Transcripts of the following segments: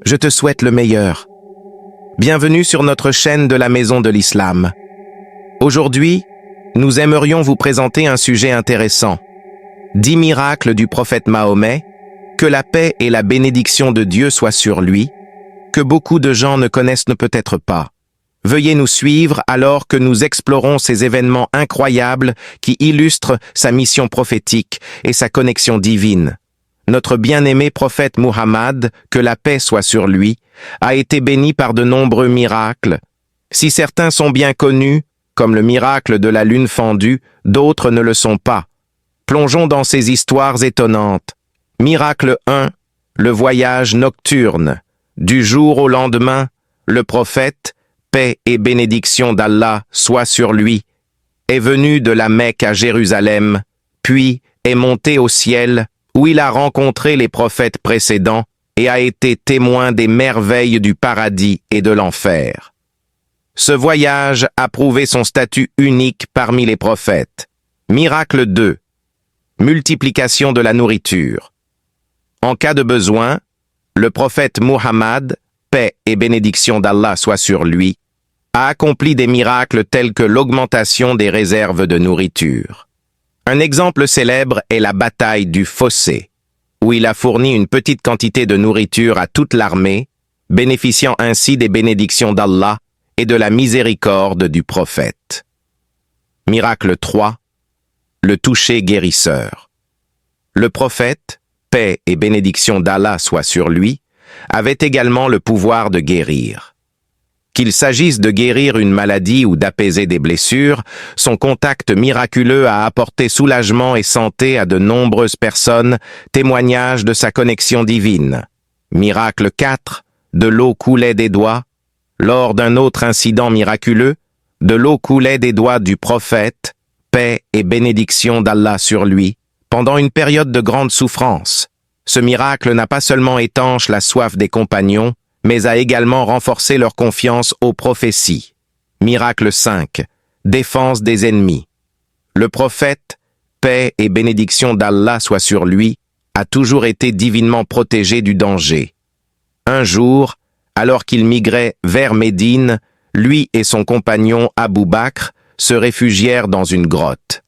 je te souhaite le meilleur. Bienvenue sur notre chaîne de la Maison de l'Islam. Aujourd'hui, nous aimerions vous présenter un sujet intéressant. 10 miracles du prophète Mahomet, que la paix et la bénédiction de Dieu soient sur lui, que beaucoup de gens ne connaissent peut-être pas. Veuillez nous suivre alors que nous explorons ces événements incroyables qui illustrent sa mission prophétique et sa connexion divine. Notre bien-aimé prophète Muhammad, que la paix soit sur lui, a été béni par de nombreux miracles. Si certains sont bien connus, comme le miracle de la lune fendue, d'autres ne le sont pas. Plongeons dans ces histoires étonnantes. Miracle 1, le voyage nocturne. Du jour au lendemain, le prophète, paix et bénédiction d'Allah soient sur lui, est venu de la Mecque à Jérusalem, puis est monté au ciel, où il a rencontré les prophètes précédents et a été témoin des merveilles du paradis et de l'enfer. Ce voyage a prouvé son statut unique parmi les prophètes. Miracle 2. Multiplication de la nourriture. En cas de besoin, le prophète Muhammad, paix et bénédiction d'Allah soit sur lui, a accompli des miracles tels que l'augmentation des réserves de nourriture. Un exemple célèbre est la bataille du Fossé, où il a fourni une petite quantité de nourriture à toute l'armée, bénéficiant ainsi des bénédictions d'Allah et de la miséricorde du prophète. Miracle 3. Le toucher guérisseur. Le prophète, paix et bénédiction d'Allah soit sur lui, avait également le pouvoir de guérir. Qu'il s'agisse de guérir une maladie ou d'apaiser des blessures, son contact miraculeux a apporté soulagement et santé à de nombreuses personnes, témoignage de sa connexion divine. Miracle 4, de l'eau coulait des doigts. Lors d'un autre incident miraculeux, de l'eau coulait des doigts du prophète, paix et bénédiction d'Allah sur lui, pendant une période de grande souffrance. Ce miracle n'a pas seulement étanché la soif des compagnons, mais a également renforcé leur confiance aux prophéties. Miracle 5. Défense des ennemis. Le prophète, paix et bénédiction d'Allah soit sur lui, a toujours été divinement protégé du danger. Un jour, alors qu'il migrait vers Médine, lui et son compagnon Abu Bakr se réfugièrent dans une grotte.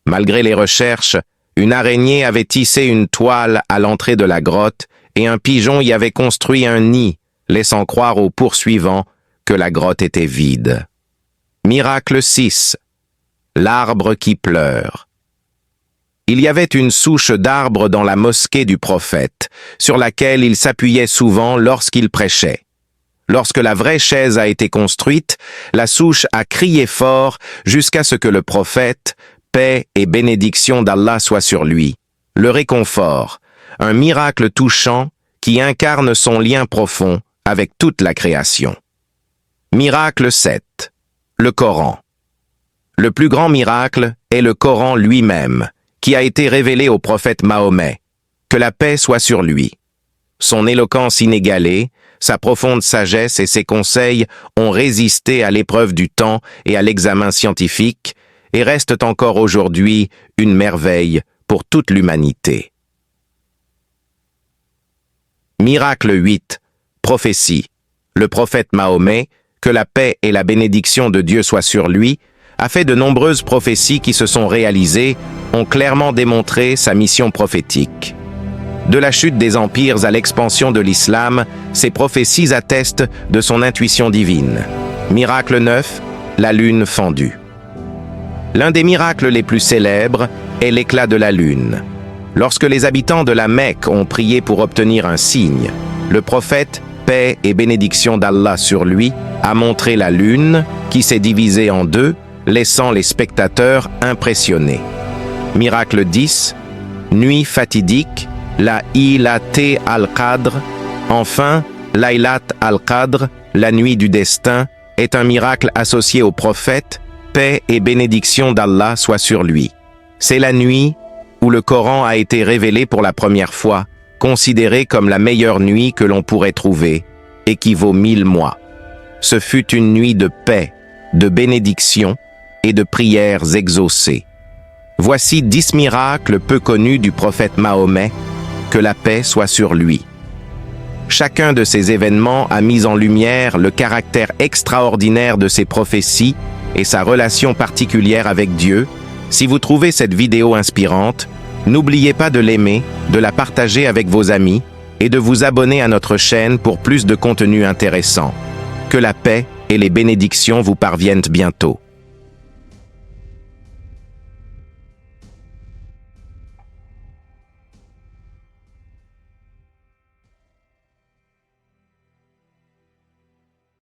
Malgré les recherches, une araignée avait tissé une toile à l'entrée de la grotte et un pigeon y avait construit un nid, laissant croire aux poursuivants que la grotte était vide. Miracle 6. L'arbre qui pleure. Il y avait une souche d'arbre dans la mosquée du prophète, sur laquelle il s'appuyait souvent lorsqu'il prêchait. Lorsque la vraie chaise a été construite, la souche a crié fort jusqu'à ce que le prophète, paix et bénédiction d'Allah soit sur lui, le réconfort, un miracle touchant qui incarne son lien profond avec toute la création. Miracle 7. Le Coran. Le plus grand miracle est le Coran lui-même, qui a été révélé au prophète Mahomet, que la paix soit sur lui. Son éloquence inégalée, sa profonde sagesse et ses conseils ont résisté à l'épreuve du temps et à l'examen scientifique, et restent encore aujourd'hui une merveille pour toute l'humanité. Miracle 8. Prophétie. Le prophète Mahomet, que la paix et la bénédiction de Dieu soient sur lui, a fait de nombreuses prophéties qui se sont réalisées, ont clairement démontré sa mission prophétique. De la chute des empires à l'expansion de l'islam, ces prophéties attestent de son intuition divine. Miracle 9. La lune fendue. L'un des miracles les plus célèbres est l'éclat de la lune. Lorsque les habitants de la Mecque ont prié pour obtenir un signe, le prophète, paix et bénédiction d'Allah sur lui, a montré la lune qui s'est divisée en deux, laissant les spectateurs impressionnés. Miracle 10. Nuit fatidique, la Laylat al-Qadr. Enfin, Laylat al-Qadr, la nuit du destin, est un miracle associé au prophète, paix et bénédiction d'Allah soit sur lui. C'est la nuit où le Coran a été révélé pour la première fois, considéré comme la meilleure nuit que l'on pourrait trouver, et qui vaut 1000 mois. Ce fut une nuit de paix, de bénédiction et de prières exaucées. Voici 10 miracles peu connus du prophète Mahomet, que la paix soit sur lui. Chacun de ces événements a mis en lumière le caractère extraordinaire de ces prophéties et sa relation particulière avec Dieu. Si vous trouvez cette vidéo inspirante, n'oubliez pas de l'aimer, de la partager avec vos amis et de vous abonner à notre chaîne pour plus de contenu intéressant. Que la paix et les bénédictions vous parviennent bientôt.